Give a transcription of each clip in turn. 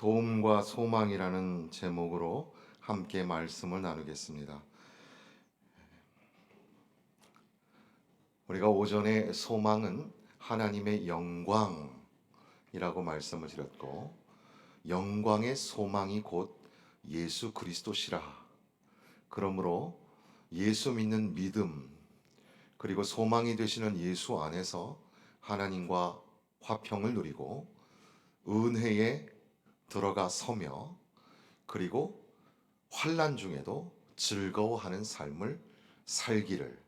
도움과 소망이라는 제목으로 함께 말씀을 나누겠습니다. 우리가 오전에 소망은 하나님의 영광이라고 말씀을 드렸고, 영광의 소망이 곧 예수 그리스도시라. 그러므로 예수 믿는 믿음, 그리고 소망이 되시는 예수 안에서 하나님과 화평을 누리고 은혜에 들어가 서며, 그리고 환난 중에도 즐거워하는 삶을 살기를,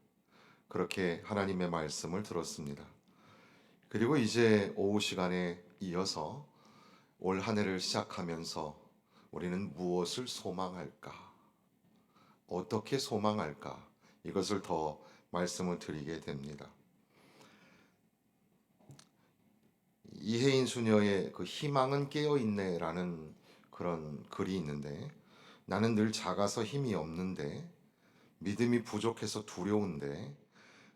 그렇게 하나님의 말씀을 들었습니다. 그리고 이제 오후 시간에 이어서 올 한 해를 시작하면서 우리는 무엇을 소망할까? 어떻게 소망할까? 이것을 더 말씀을 드리게 됩니다. 이혜인 수녀의 그 희망은 깨어있네라는 그런 글이 있는데, 나는 늘 작아서 힘이 없는데, 믿음이 부족해서 두려운데,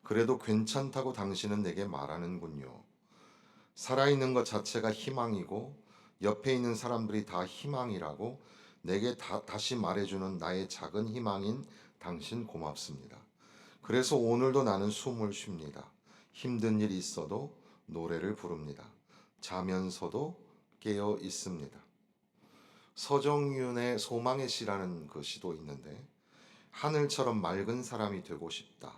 그래도 괜찮다고 당신은 내게 말하는군요. 살아있는 것 자체가 희망이고 옆에 있는 사람들이 다 희망이라고 내게 다시 말해주는 나의 작은 희망인 당신 고맙습니다. 그래서 오늘도 나는 숨을 쉽니다. 힘든 일이 있어도 노래를 부릅니다. 자면서도 깨어 있습니다. 서정윤의 소망의 시라는 그 시도 있는데, 하늘처럼 맑은 사람이 되고 싶다.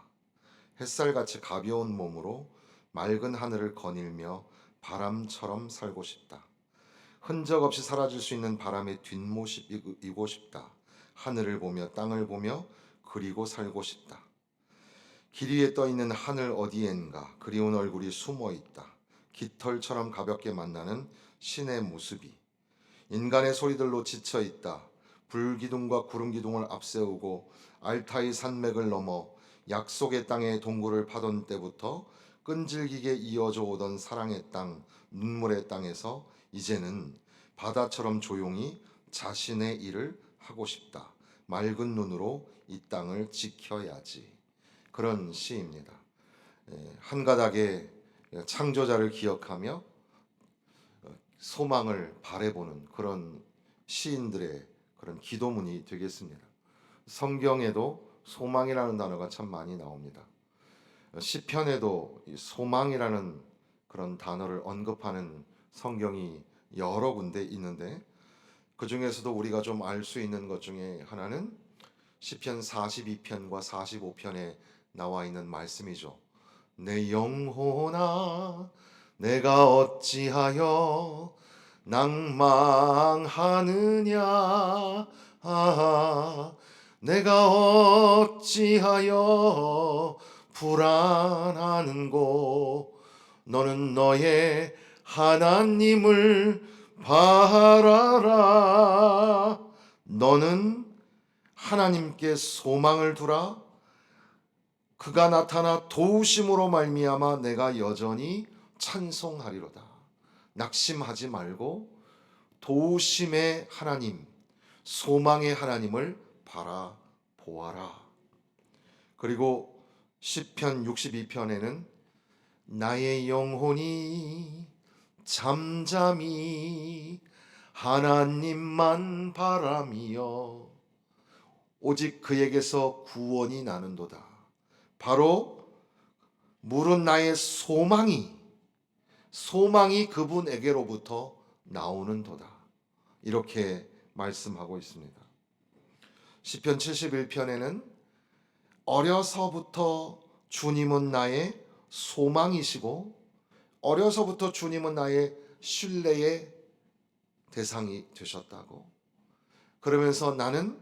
햇살같이 가벼운 몸으로 맑은 하늘을 거닐며 바람처럼 살고 싶다. 흔적 없이 사라질 수 있는 바람의 뒷모습이고 싶다. 하늘을 보며 땅을 보며 그리고 살고 싶다. 길 위에 떠 있는 하늘 어디엔가 그리운 얼굴이 숨어 있다. 깃털처럼 가볍게 만나는 신의 모습이 인간의 소리들로 지쳐 있다. 불기둥과 구름기둥을 앞세우고 알타이 산맥을 넘어 약속의 땅에 동굴을 파던 때부터 끈질기게 이어져 오던 사랑의 땅, 눈물의 땅에서 이제는 바다처럼 조용히 자신의 일을 하고 싶다. 맑은 눈으로 이 땅을 지켜야지. 그런 시입니다. 한 가닥의 창조자를 기억하며 소망을 바라보는 그런 시인들의 그런 기도문이 되겠습니다. 성경에도 소망이라는 단어가 참 많이 나옵니다. 시편에도 소망이라는 그런 단어를 언급하는 성경이 여러 군데 있는데, 그 중에서도 우리가 좀 알 수 있는 것 중에 하나는 시편 42편과 45편에 나와 있는 말씀이죠. 내 영혼아, 내가 어찌하여 낭망하느냐. 내가 어찌하여 불안하는고. 너는 너의 하나님을 바라라. 너는 하나님께 소망을 두라. 그가 나타나 도우심으로 말미암아 내가 여전히 찬송하리로다. 낙심하지 말고 도우심의 하나님, 소망의 하나님을 바라보아라. 그리고 시편 62편에는 나의 영혼이 잠잠히 하나님만 바라며 오직 그에게서 구원이 나는도다. 바로 물은 나의 소망이 그분에게로부터 나오는도다. 이렇게 말씀하고 있습니다. 시편 71편에는 어려서부터 주님은 나의 소망이시고 어려서부터 주님은 나의 신뢰의 대상이 되셨다고, 그러면서 나는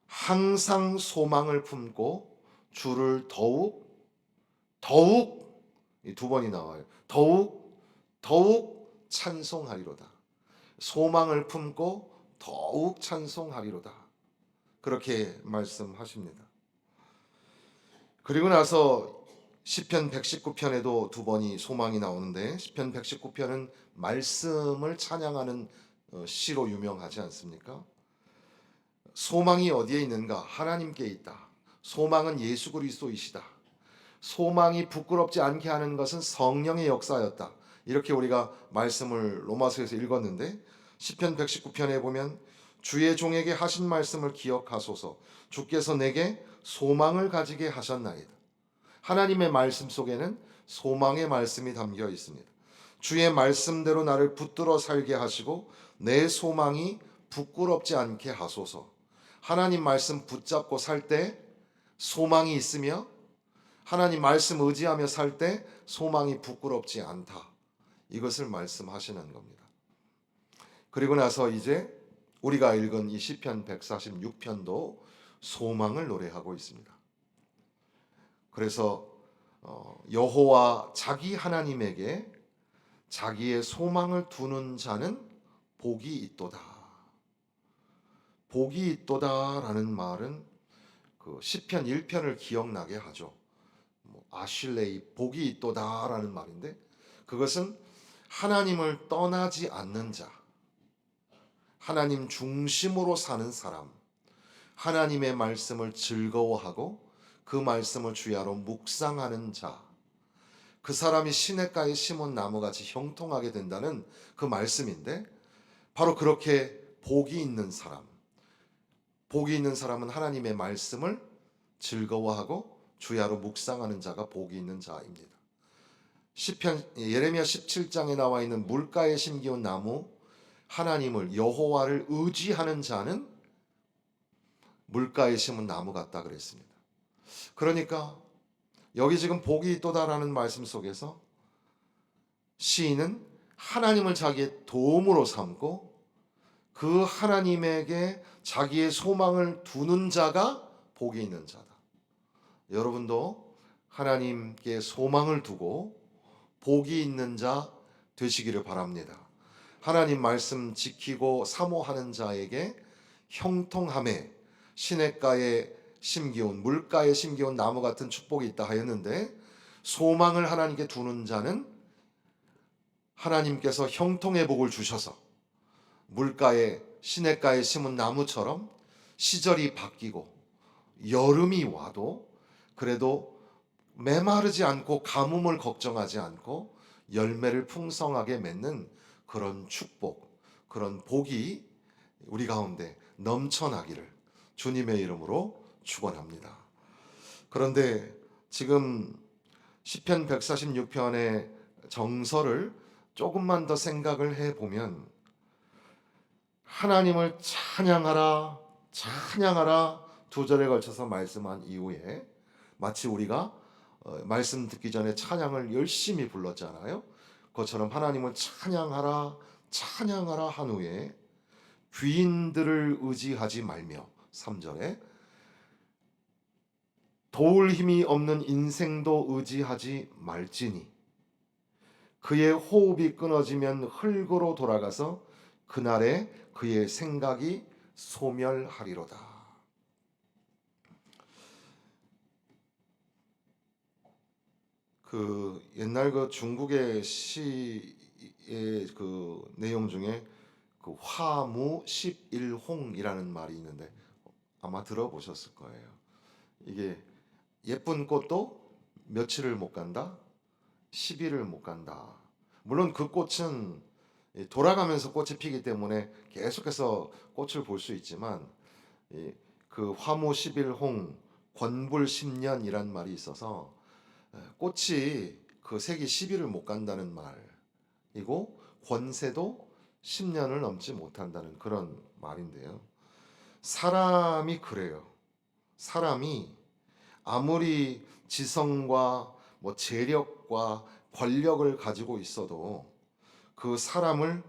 항상 소망을 품고 주를 더욱 이 두 번이 나와요. 더욱 찬송하리로다. 소망을 품고 더욱 찬송하리로다. 그렇게 말씀하십니다. 그리고 나서 시편 119편에도 두 번이 소망이 나오는데, 시편 119편은 말씀을 찬양하는 시로 유명하지 않습니까? 소망이 어디에 있는가? 하나님께 있다. 소망은 예수 그리스도이시다. 소망이 부끄럽지 않게 하는 것은 성령의 역사였다. 이렇게 우리가 말씀을 로마서에서 읽었는데, 시편 119편에 보면 주의 종에게 하신 말씀을 기억하소서. 주께서 내게 소망을 가지게 하셨나이다. 하나님의 말씀 속에는 소망의 말씀이 담겨 있습니다. 주의 말씀대로 나를 붙들어 살게 하시고 내 소망이 부끄럽지 않게 하소서. 하나님 말씀 붙잡고 살 때 소망이 있으며 하나님 말씀 의지하며 살 때 소망이 부끄럽지 않다. 이것을 말씀하시는 겁니다. 그리고 나서 이제 우리가 읽은 이 시편 146편도 소망을 노래하고 있습니다. 그래서 여호와 자기 하나님에게 자기의 소망을 두는 자는 복이 있도다. 복이 있도다라는 말은 그 시편 1편을 기억나게 하죠. 아실레이 복이 있도다라는 말인데 그것은 하나님을 떠나지 않는 자, 하나님 중심으로 사는 사람, 하나님의 말씀을 즐거워하고 그 말씀을 주야로 묵상하는 자, 그 사람이 시냇가에 심은 나무같이 형통하게 된다는 그 말씀인데 바로 그렇게 복이 있는 사람, 복이 있는 사람은 하나님의 말씀을 즐거워하고 주야로 묵상하는 자가 복이 있는 자입니다. 시편 예레미야 17장에 나와 있는 물가에 심기운 나무, 하나님을 여호와를 의지하는 자는 물가에 심은 나무 같다 그랬습니다. 그러니까 여기 지금 복이 있도다라는 말씀 속에서 시인은 하나님을 자기의 도움으로 삼고 그 하나님에게 자기의 소망을 두는 자가 복이 있는 자다. 여러분도 하나님께 소망을 두고 복이 있는 자 되시기를 바랍니다. 하나님 말씀 지키고 사모하는 자에게 형통함에 시냇가에 심기운 물가에 심기운 나무 같은 축복이 있다 하였는데 소망을 하나님께 두는 자는 하나님께서 형통의 복을 주셔서 물가에 시냇가에 심은 나무처럼 시절이 바뀌고 여름이 와도 그래도 메마르지 않고 가뭄을 걱정하지 않고 열매를 풍성하게 맺는 그런 축복, 그런 복이 우리 가운데 넘쳐나기를 주님의 이름으로 축원합니다. 그런데 지금 시편 146편의 정서를 조금만 더 생각을 해보면 하나님을 찬양하라 찬양하라 두 절에 걸쳐서 말씀한 이후에 마치 우리가 말씀 듣기 전에 찬양을 열심히 불렀잖아요. 그것처럼 하나님을 찬양하라 찬양하라 한 후에 귀인들을 의지하지 말며 3절에 도울 힘이 없는 인생도 의지하지 말지니 그의 호흡이 끊어지면 흙으로 돌아가서 그날에 그의 생각이 소멸하리로다. 그 옛날 그 중국의 시의 그 내용 중에 그 화무 11홍이라는 말이 있는데 아마 들어보셨을 거예요. 이게 예쁜 꽃도 며칠을 못 간다, 10일을 못 간다. 물론 그 꽃은 돌아가면서 꽃이 피기 때문에 계속해서 꽃을 볼 수 있지만 그 화무 11홍 권불 10년이란 말이 있어서 꽃이 그 색이 10일을 못 간다는 말이고 권세도 10년을 넘지 못한다는 그런 말인데요. 사람이 그래요. 사람이 아무리 지성과 뭐 재력과 권력을 가지고 있어도 그 사람을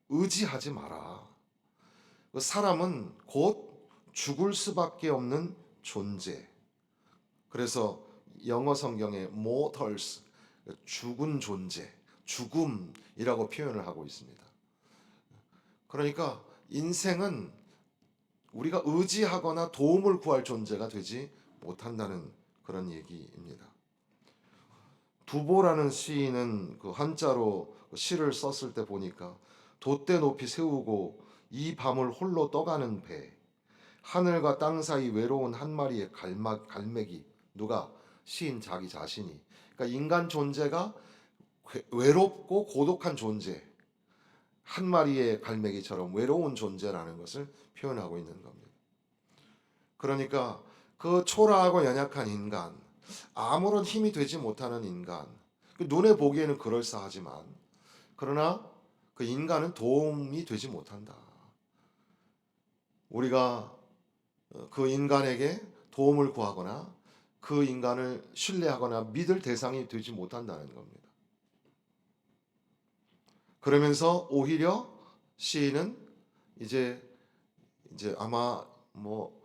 의지하지 마라. 그 사람은 곧 죽을 수밖에 없는 존재. 그래서 영어 성경에 mortals, 죽은 존재, 죽음이라고 표현을 하고 있습니다. 그러니까 인생은 우리가 의지하거나 도움을 구할 존재가 되지 못한다는 그런 얘기입니다. 두보라는 시인은 그 한자로 시를 썼을 때 보니까 돛대 높이 세우고 이 밤을 홀로 떠가는 배, 하늘과 땅 사이 외로운 한 마리의 갈매기. 누가? 시인 자기 자신이. 그러니까 인간 존재가 외롭고 고독한 존재, 한 마리의 갈매기처럼 외로운 존재라는 것을 표현하고 있는 겁니다. 그러니까 그 초라하고 연약한 인간, 아무런 힘이 되지 못하는 인간, 눈에 보기에는 그럴싸하지만 그러나 그 인간은 도움이 되지 못한다. 우리가 그 인간에게 도움을 구하거나 그 인간을 신뢰하거나 믿을 대상이 되지 못한다는 겁니다. 그러면서 오히려 시인은 이제 아마 뭐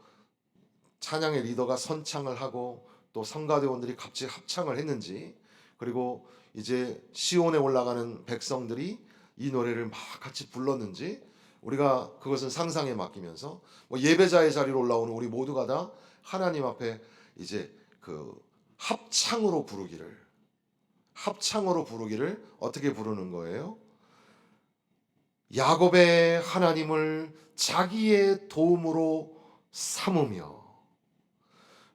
찬양의 리더가 선창을 하고 또 성가대원들이 같이 합창을 했는지, 그리고 이제 시온에 올라가는 백성들이 이 노래를 막 같이 불렀는지 우리가 그것은 상상에 맡기면서 뭐 예배자의 자리로 올라오는 우리 모두가 다 하나님 앞에 이제 그 합창으로 부르기를 어떻게 부르는 거예요? 야곱의 하나님을 자기의 도움으로 삼으며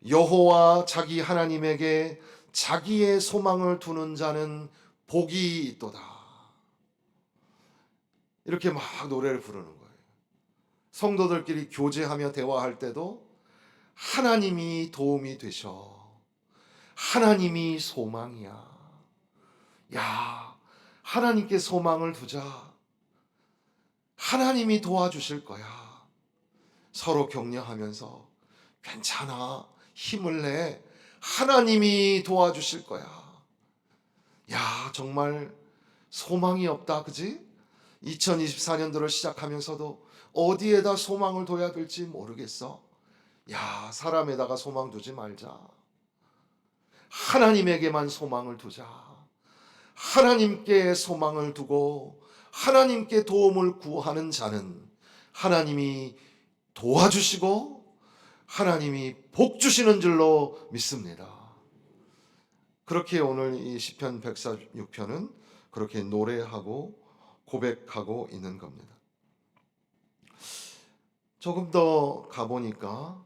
여호와 자기 하나님에게 자기의 소망을 두는 자는 복이 있도다. 이렇게 막 노래를 부르는 거예요. 성도들끼리 교제하며 대화할 때도 하나님이 도움이 되셔. 하나님이 소망이야. 야, 하나님께 소망을 두자. 하나님이 도와주실 거야. 서로 격려하면서 괜찮아. 힘을 내. 하나님이 도와주실 거야. 야, 정말 소망이 없다. 그지? 2024년도를 시작하면서도 어디에다 소망을 둬야 될지 모르겠어. 야, 사람에다가 소망 두지 말자. 하나님에게만 소망을 두자. 하나님께 소망을 두고 하나님께 도움을 구하는 자는 하나님이 도와주시고 하나님이 복 주시는 줄로 믿습니다. 그렇게 오늘 이 시편 146편은 그렇게 노래하고 고백하고 있는 겁니다. 조금 더 가보니까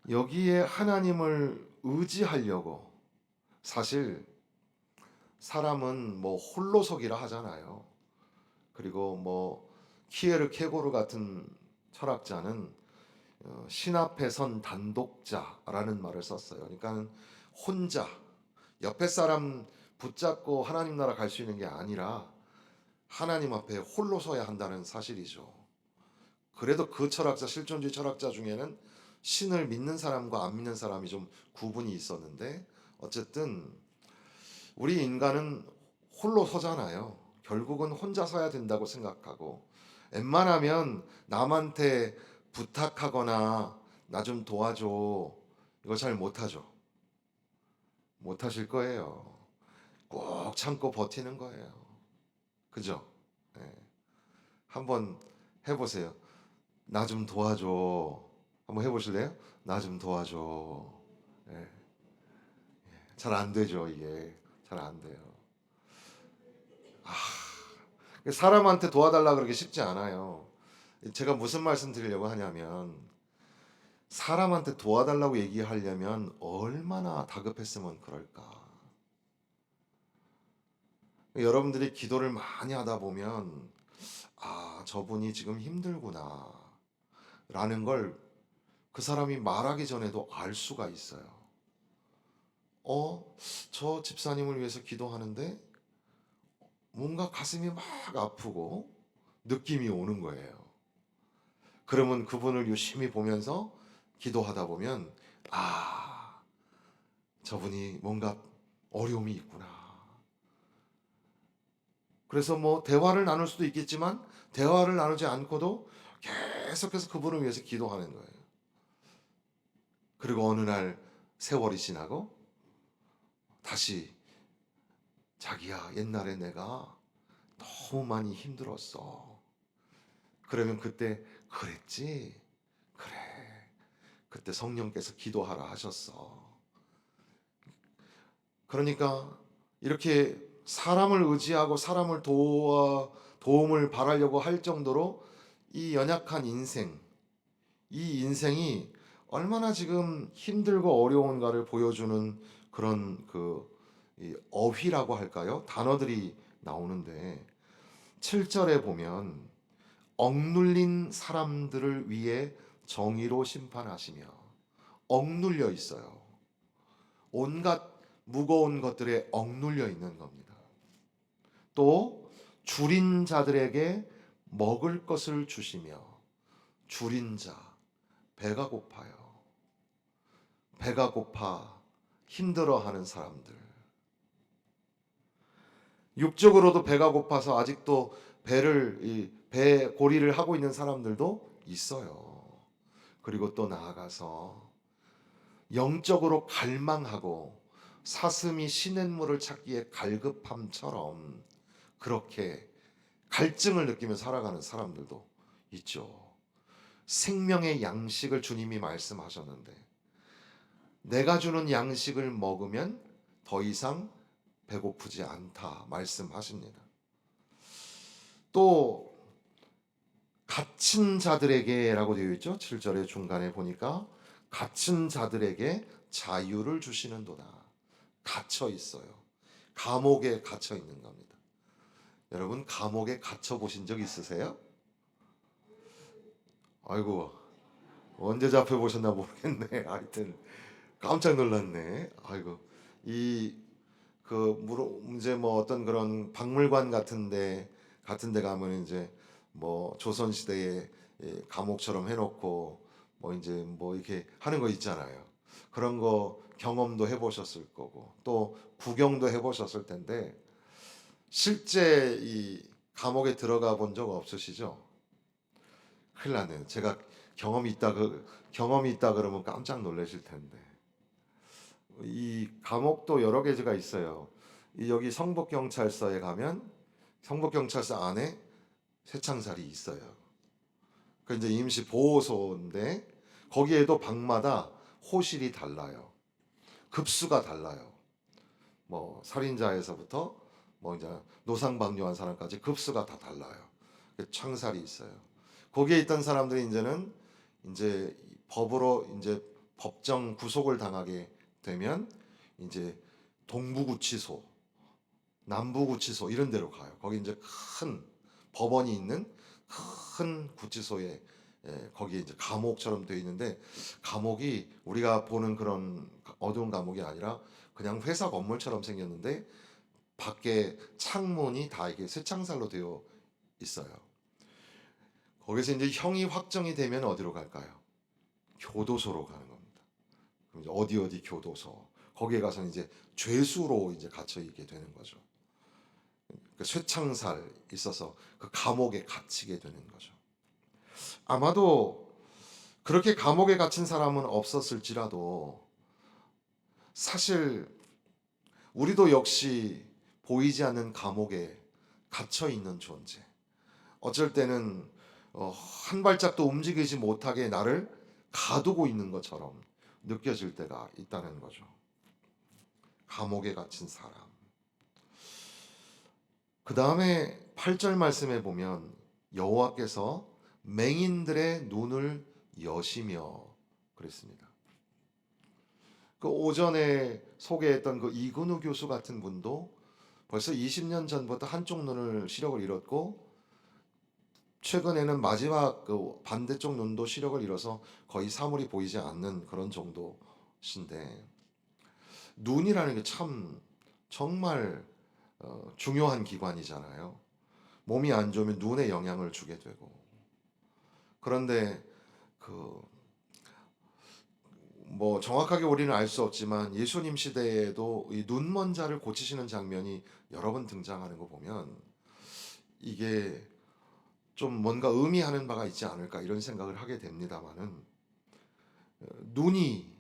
여기에 하나님을 의지하려고, 사실 사람은 뭐 홀로서기라 하잖아요. 그리고 뭐 키에르 케고르 같은 철학자는 신 앞에 선 단독자라는 말을 썼어요. 그러니까 혼자 옆에 사람 붙잡고 하나님 나라 갈 수 있는 게 아니라 하나님 앞에 홀로 서야 한다는 사실이죠. 그래도 그 철학자, 실존주의 철학자 중에는 신을 믿는 사람과 안 믿는 사람이 좀 구분이 있었는데, 어쨌든 우리 인간은 홀로 서잖아요. 결국은 혼자 서야 된다고 생각하고, 웬만하면 남한테 부탁하거나 나 좀 도와줘, 이거 잘 못하죠. 못하실 거예요. 꼭 참고 버티는 거예요. 그죠? 네. 한번 해보세요. 나 좀 도와줘. 한번 해보실래요? 나 좀 도와줘. 네. 잘 안 되죠, 이게. 잘 안 돼요. 사람한테 도와달라 그러기 쉽지 않아요. 제가 무슨 말씀 드리려고 하냐면, 사람한테 도와달라고 얘기하려면 얼마나 다급했으면 그럴까. 여러분들이 기도를 많이 하다 보면, 아, 저분이 지금 힘들구나 라는 걸 그 사람이 말하기 전에도 알 수가 있어요. 저 집사님을 위해서 기도하는데 뭔가 가슴이 막 아프고 느낌이 오는 거예요. 그러면 그분을 유심히 보면서 기도하다 보면, 아, 저분이 뭔가 어려움이 있구나. 그래서 뭐 대화를 나눌 수도 있겠지만 대화를 나누지 않고도 계속해서 그분을 위해서 기도하는 거예요. 그리고 어느 날 세월이 지나고 다시, 자기야, 옛날에 내가 너무 많이 힘들었어. 그러면 그때 그랬지? 그래. 그때 성령께서 기도하라 하셨어. 그러니까 이렇게 사람을 의지하고 사람을 도움을 바라려고 할 정도로 이 연약한 인생, 이 인생이 얼마나 지금 힘들고 어려운가를 보여주는 그런 이 어휘라고 할까요? 단어들이 나오는데, 7절에 보면 억눌린 사람들을 위해 정의로 심판하시며, 억눌려 있어요. 온갖 무거운 것들에 억눌려 있는 겁니다. 또 줄인 자들에게 먹을 것을 주시며, 줄인 자, 배가 고파요. 배가 고파 힘들어하는 사람들, 육적으로도 배가 고파서 아직도 배 고리를 하고 있는 사람들도 있어요. 그리고 또 나아가서 영적으로 갈망하고 사슴이 시냇물을 찾기에 갈급함처럼 그렇게 갈증을 느끼며 살아가는 사람들도 있죠. 생명의 양식을 주님이 말씀하셨는데, 내가 주는 양식을 먹으면 더 이상 배고프지 않다 말씀하십니다. 또 갇힌 자들에게라고 되어 있죠. 7절의 중간에 보니까 갇힌 자들에게 자유를 주시는도다. 갇혀 있어요. 감옥에 갇혀 있는 겁니다. 여러분, 감옥에 갇혀 보신 적 있으세요? 아이고, 언제 잡혀 보셨나 모르겠네. 하여튼 깜짝 놀랐네. 아이고, 이 이제 뭐 어떤 그런 박물관 같은데 가면 이제 뭐 조선 시대에 감옥처럼 해놓고 뭐 이제 뭐 이렇게 하는 거 있잖아요. 그런 거 경험도 해보셨을 거고 또 구경도 해보셨을 텐데, 실제 이 감옥에 들어가 본 적 없으시죠? 큰일 나네요. 제가 경험이 있다 그러면 깜짝 놀라실 텐데. 이 감옥도 여러 개가 있어요. 여기 성북경찰서에 가면 성북경찰서 안에 쇠창살이 있어요. 그 이제 임시 보호소인데 거기에도 방마다 호실이 달라요. 급수가 달라요. 뭐 살인자에서부터 뭐 이제 노상방뇨한 사람까지 급수가 다 달라요. 창살이 있어요. 거기에 있던 사람들이 이제 법으로 이제 법정 구속을 당하게 되면 이제 동부구치소, 남부구치소 이런 데로 가요. 거기 이제 큰 법원이 있는 큰 구치소에, 거기에 이제 감옥처럼 되어 있는데, 감옥이 우리가 보는 그런 어두운 감옥이 아니라 그냥 회사 건물처럼 생겼는데 밖에 창문이 다 이게 쇠창살로 되어 있어요. 거기서 이제 형이 확정이 되면 어디로 갈까요? 교도소로 가는 겁니다. 그럼 이제 어디 교도소. 거기에 가서 이제 죄수로 이제 갇혀 있게 되는 거죠. 그 쇠창살 있어서 그 감옥에 갇히게 되는 거죠. 아마도 그렇게 감옥에 갇힌 사람은 없었을지라도 사실 우리도 역시 보이지 않는 감옥에 갇혀 있는 존재. 어쩔 때는 한 발짝도 움직이지 못하게 나를 가두고 있는 것처럼 느껴질 때가 있다는 거죠. 감옥에 갇힌 사람. 그 다음에 8절 말씀에 보면 여호와께서 맹인들의 눈을 여시며 그랬습니다. 그 오전에 소개했던 그 이근우 교수 같은 분도 벌써 20년 전부터 한쪽 눈을 시력을 잃었고, 최근에는 마지막 그 반대쪽 눈도 시력을 잃어서 거의 사물이 보이지 않는 그런 정도신데, 눈이라는 게 참 정말 중요한 기관이잖아요. 몸이 안 좋으면 눈에 영향을 주게 되고. 그런데 그 뭐 정확하게 우리는 알 수 없지만 예수님 시대에도 이 눈먼 자를 고치시는 장면이 여러 번 등장하는 거 보면 이게 좀 뭔가 의미하는 바가 있지 않을까 이런 생각을 하게 됩니다만은, 눈이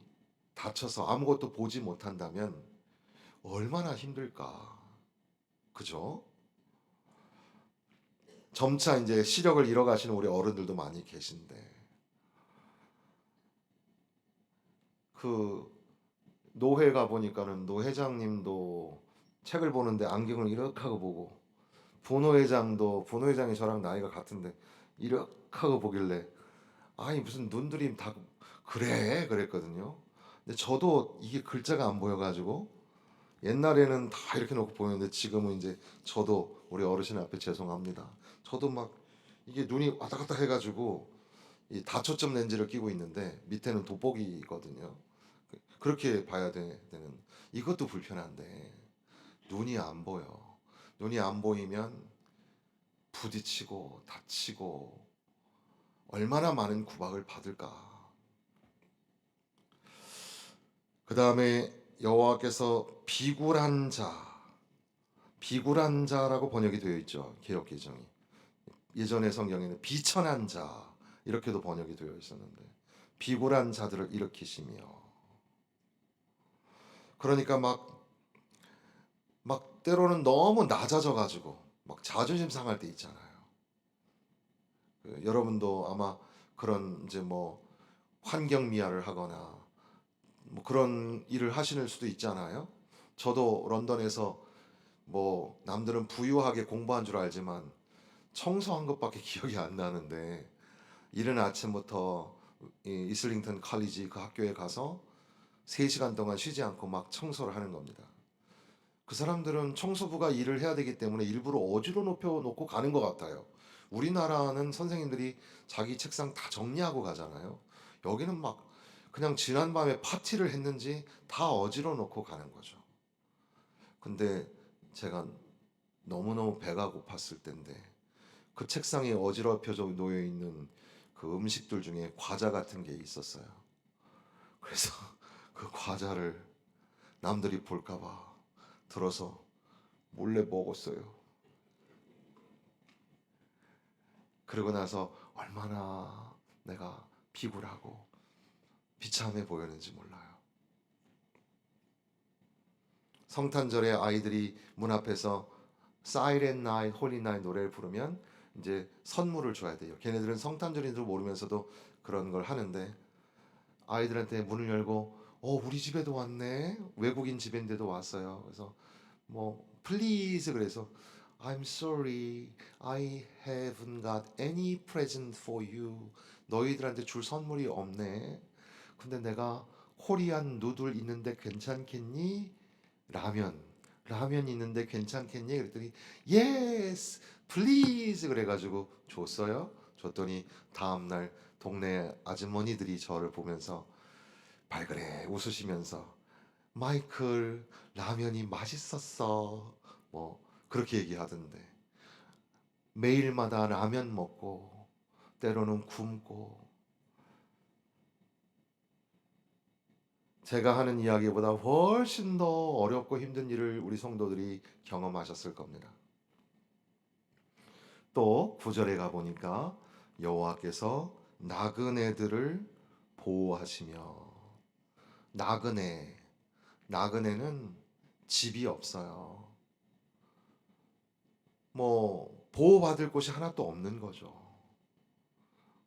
다쳐서 아무것도 보지 못한다면 얼마나 힘들까. 그죠? 점차 이제 시력을 잃어가시는 우리 어른들도 많이 계신데, 그 노회 가 보니까는 노 회장님도 책을 보는데 안경을 이렇게 하고 보고, 분호회장이 저랑 나이가 같은데 이렇게 하고 보길래, 아니 무슨 눈들이 다 그래 그랬거든요. 근데 저도 이게 글자가 안 보여가지고 옛날에는 다 이렇게 놓고 보였는데 지금은 이제 저도 우리 어르신 앞에 죄송합니다. 저도 막 이게 눈이 왔다 갔다 해가지고 이 다초점 렌즈를 끼고 있는데 밑에는 돋보기거든요. 그렇게 봐야 되는 이것도 불편한데 눈이 안 보여. 눈이 안 보이면 부딪히고 다치고 얼마나 많은 구박을 받을까. 그 다음에 여호와께서 비굴한 자라고 번역이 되어 있죠. 개역 개정이. 예전의 성경에는 비천한 자 이렇게도 번역이 되어 있었는데 비굴한 자들을 일으키시며 그러니까 막 때로는 너무 낮아져 가지고 막 자존심 상할 때 있잖아요. 여러분도 아마 그런 이제 뭐 환경 미화를 하거나 뭐 그런 일을 하시는 수도 있잖아요. 저도 런던에서 뭐 남들은 부유하게 공부한 줄 알지만 청소한 것밖에 기억이 안 나는데 이른 아침부터 이 이슬링턴 칼리지 그 학교에 가서 3시간 동안 쉬지 않고 막 청소를 하는 겁니다. 그 사람들은 청소부가 일을 해야 되기 때문에 일부러 어지러 높여 놓고 가는 것 같아요. 우리나라는 선생님들이 자기 책상 다 정리하고 가잖아요. 여기는 막 그냥 지난밤에 파티를 했는지 다 어지러 놓고 가는 거죠. 근데 제가 너무너무 배가 고팠을 때인데 그 책상에 어지럽혀져 놓여 있는 그 음식들 중에 과자 같은 게 있었어요. 그래서 그 과자를 남들이 볼까봐 들어서 몰래 먹었어요. 그러고 나서 얼마나 내가 비굴하고 비참해 보였는지 몰라요. 성탄절에 아이들이 문 앞에서 사이렌 나잇, 홀리 나잇 노래를 부르면 이제 선물을 줘야 돼요. 걔네들은 성탄절인 줄 모르면서도 그런 걸 하는데 아이들한테 문을 열고 우리 집에도 왔네. 외국인 집인데도 왔어요. 그래서 뭐 please 그래서 I'm sorry, I haven't got any present for you. 너희들한테 줄 선물이 없네. 근데 내가 코리안 누들 있는데 괜찮겠니? 라면 라면 있는데 괜찮겠니? 그랬더니 yes, please 그래가지고 줬어요. 줬더니 다음날 동네 아주머니들이 저를 보면서 발그레 웃으시면서 마이클 라면이 맛있었어. 뭐 그렇게 얘기하던데 매일마다 라면 먹고 때로는 굶고 제가 하는 이야기보다 훨씬 더 어렵고 힘든 일을 우리 성도들이 경험하셨을 겁니다. 또 9절에 가보니까 여호와께서 나그네들을 보호하시며 나그네는 집이 없어요. 뭐 보호받을 곳이 하나도 없는 거죠.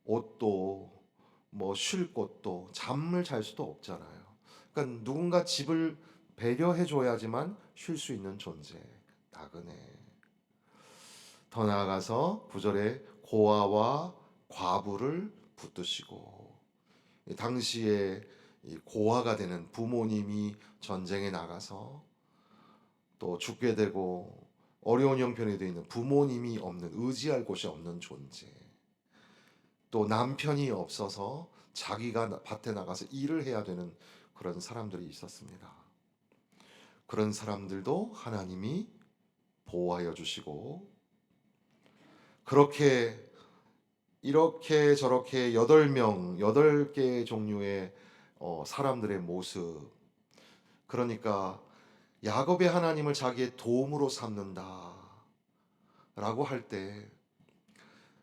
옷도 뭐 쉴 곳도 잠을 잘 수도 없잖아요. 그러니까 누군가 집을 배려해 줘야지만 쉴 수 있는 존재. 나그네. 더 나아가서 구절에 고아와 과부를 붙드시고 당시에 이 고아가 되는 부모님이 전쟁에 나가서 또 죽게 되고 어려운 형편이 되어 있는 부모님이 없는 의지할 곳이 없는 존재. 또 남편이 없어서 자기가 밭에 나가서 일을 해야 되는 그런 사람들이 있었습니다. 그런 사람들도 하나님이 보호하여 주시고 그렇게 이렇게 저렇게 8개 종류의 사람들의 모습. 그러니까 야곱의 하나님을 자기의 도움으로 삼는다라고 할 때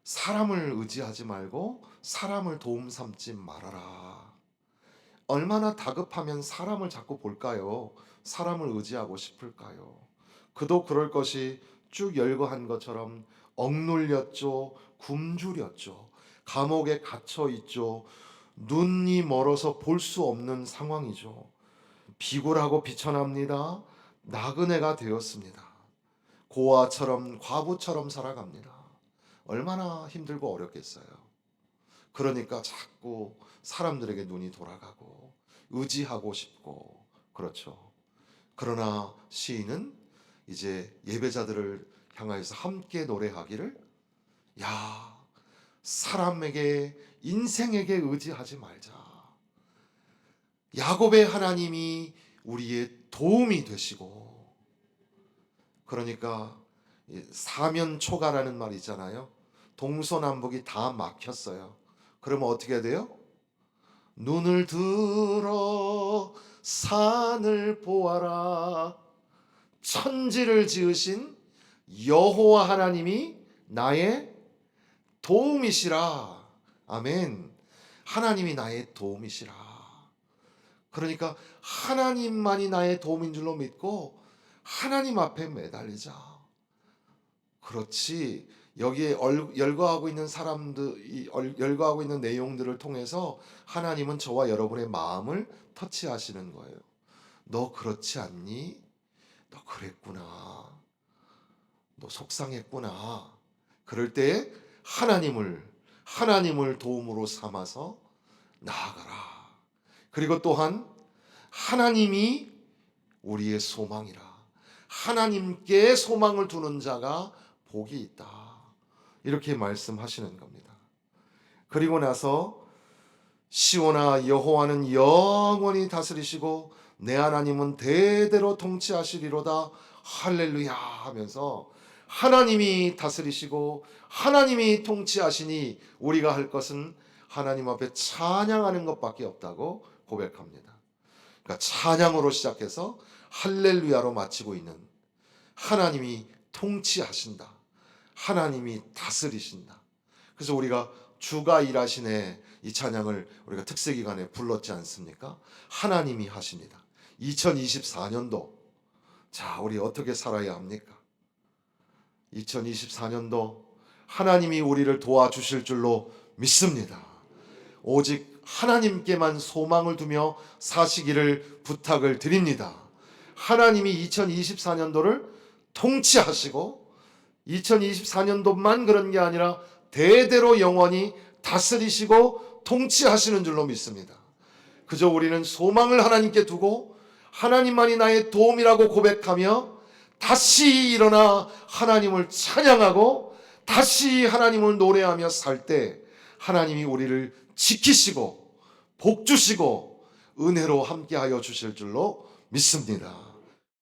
사람을 의지하지 말고 사람을 도움 삼지 말아라. 얼마나 다급하면 사람을 자꾸 볼까요? 사람을 의지하고 싶을까요? 그도 그럴 것이 쭉 열거한 것처럼 억눌렸죠. 굶주렸죠. 감옥에 갇혀 있죠. 눈이 멀어서 볼 수 없는 상황이죠. 비굴하고 비천합니다. 나그네가 되었습니다. 고아처럼 과부처럼 살아갑니다. 얼마나 힘들고 어렵겠어요. 그러니까 자꾸 사람들에게 눈이 돌아가고 의지하고 싶고 그렇죠. 그러나 시인은 이제 예배자들을 향하여서 함께 노래하기를, 야, 사람에게, 인생에게 의지하지 말자. 야곱의 하나님이 우리의 도움이 되시고, 그러니까 사면초가라는 말이 있잖아요. 동서남북이 다 막혔어요. 그러면 어떻게 해야 돼요? 눈을 들어 산을 보아라. 천지를 지으신 여호와 하나님이 나의 도움이시라. 아멘. 하나님이 나의 도움이시라. 그러니까 하나님만이 나의 도움인 줄로 믿고 하나님 앞에 매달리자. 그렇지. 여기에 열거하고 있는 사람들, 열거하고 있는 내용들을 통해서 하나님은 저와 여러분의 마음을 터치하시는 거예요. 너 그렇지 않니? 너 그랬구나. 너 속상했구나. 그럴 때 하나님을 도움으로 삼아서 나아가라. 그리고 또한 하나님이 우리의 소망이라. 하나님께 소망을 두는 자가 복이 있다. 이렇게 말씀하시는 겁니다. 그리고 나서 시온아, 여호와는 영원히 다스리시고 내 하나님은 대대로 통치하시리로다. 할렐루야 하면서 하나님이 다스리시고 하나님이 통치하시니 우리가 할 것은 하나님 앞에 찬양하는 것밖에 없다고 고백합니다. 그러니까 찬양으로 시작해서 할렐루야로 마치고 있는, 하나님이 통치하신다. 하나님이 다스리신다. 그래서 우리가 주가 일하시네, 이 찬양을 우리가 특세기간에 불렀지 않습니까? 하나님이 하십니다. 2024년도 자, 우리 어떻게 살아야 합니까? 2024년도 하나님이 우리를 도와주실 줄로 믿습니다. 오직 하나님께만 소망을 두며 사시기를 부탁을 드립니다. 하나님이 2024년도를 통치하시고 2024년도만 그런 게 아니라 대대로 영원히 다스리시고 통치하시는 줄로 믿습니다. 그저 우리는 소망을 하나님께 두고 하나님만이 나의 도움이라고 고백하며 다시 일어나 하나님을 찬양하고 다시 하나님을 노래하며 살 때 하나님이 우리를 지키시고 복 주시고 은혜로 함께하여 주실 줄로 믿습니다.